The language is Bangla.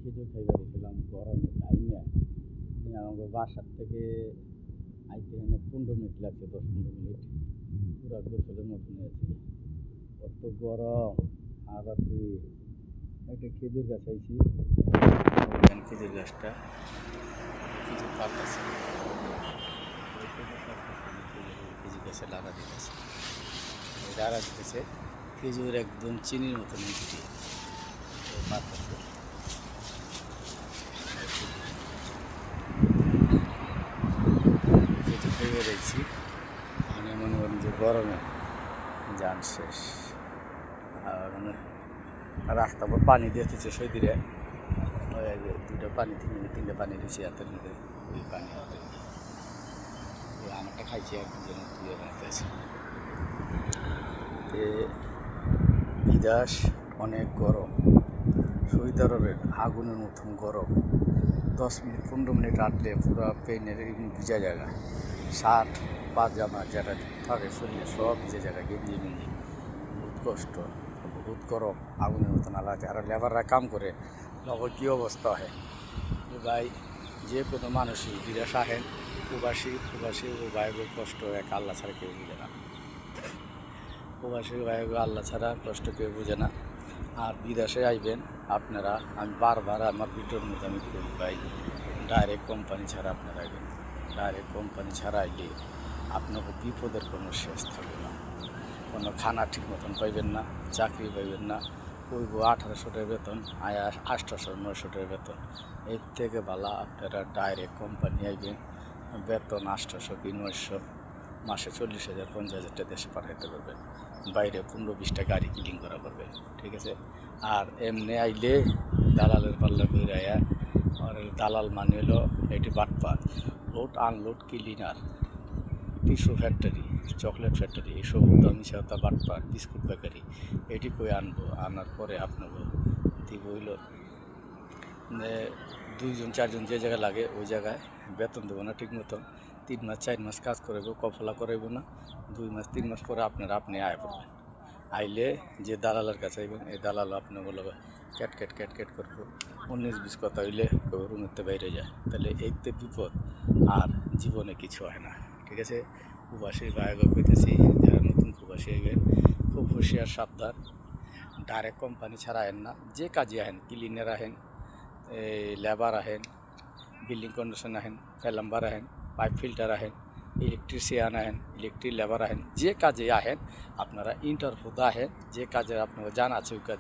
খেজুর খাইবার গেছিলাম গরমে টাইমে। আমাকে বাসার থেকে আইতে এখানে 15 মিনিট লাগছে, 10-15 মিনিট। পুরা গোসলের মতন হয়েছে, কত গরম। আর রাত্রি একটা খেজুর গাছ আইছি, খেজুর গাছটা খেজুর পাল্টাছে, খেজুর গাছে লাড়া দিতেছে, লাড়া দিতেছে। খেজুর একদম চিনির মতন মিষ্টি পাতাছে। খেজুর খেয়ে বেড়েছি, আমি মনে করেন যে গরমে যান শেষ। আর মানে রাস্তা পর পানি দিতেছে সৈদিরে, দুটো পানি তিনটে পানি দিয়েছি হাতের মধ্যে, ওই পানি হাতে আমারটা খাইছি আর যেন তুই বানাইতেছে। বিদেশ অনেক গরম, সৌদি আরবের আগুনের মতন গরম। 10-15 মিনিট হাঁটলে পুরো পেনের ভিজা জায়গা, শার্ট পাজামা যেটা থাকে শরীরে সব ভিজা জায়গা, গেঞ্জি মেঞ্জি, বহুত কষ্ট, বহুত গরম, আগুনের মতন আলাদা। আর লেবাররা কাম করে তখন কী অবস্থা হয় ভাই। যে কোনো মানুষই বিদেশ আহেন, প্রবাসী ও ভাইগো কষ্ট এক আল্লাহ ছাড়া কেউ বুঝে না। প্রবাসী ভাইগো আল্লাহ ছাড়া কষ্ট কেউ বুঝে না। আর বিদেশে আইবেন আপনারা, আমি বারবার আমার ভিডিওর মধ্যে আমি করি ভাই, ডাইরেক্ট কোম্পানি ছাড়া আপনারা আইবেন। ডাইরেক্ট কোম্পানি ছাড়া আইলে আপনাকে বিপদের কোনো শেষ থাকবে না। কোনো খানা ঠিক মতন পাইবেন না, চাকরি পাইবেন না। কইব 1800 টাকা বেতন, আয়া 800-900 টাকা বেতন। এর থেকে ভালো আপনারা ডাইরেক্ট কোম্পানি আইবেন, বেতন 800 কি 900, মাসে 40,000 50,000 টাকা দেশে পাঠাইতে পারবেন। বাইরে 15-20টা গাড়ি কিলিং করা পারবেন, ঠিক আছে। আর এমনি আইলে দালালের পাল্লা করে আয়া, আর দালাল মানে হলো এটি বাটপার, load unload cleaner, tissue factory, chocolate factory, এইসব দামি সাথে বাটপার, বিস্কুট বেকারি, এটি কই আনবো। আনার পরে আপনাকে দিব হইল 2-4জন যে জায়গায় লাগে ওই জায়গায় বেতন দেবো না ঠিক মতন। 3-4 মাস কাজ করাইব, কফলা করাইব না। 2-3 মাস পরে আপনি আয় পড়বেন। আইলে যে দালালের কাছে আইবেন, এই দালাল আপনাগুলো ক্যাট করবো। 19-20 কথা হইলে রুমের বাইরে যায়, তাহলে এইতে বিপদ। আর জীবনে কিছু হয় না, ঠিক আছে। প্রবাসী ভাইগো কইতেছি, যারা নতুন প্রবাসী আইবেন খুব হুঁশিয়ার সাবধান। ডাইরেক্ট কোম্পানি ছাড়া আহেন না। যে কাজে আহেন, ক্লিনার আহেন, লেবার আহেন, বিল্ডিং কন্ডিশন আহেন, প্লাম্বার আহেন, পাইপ ফিল্টার আহেন, ইলেকট্রিশিয়ান আহেন, ইলেকট্রিক লেবার আহেন, যে কাজে আহেন আপনারা ইন্টারভিউতে আহেন। যে কাজে আপনারা জানা আছে ওই কাজে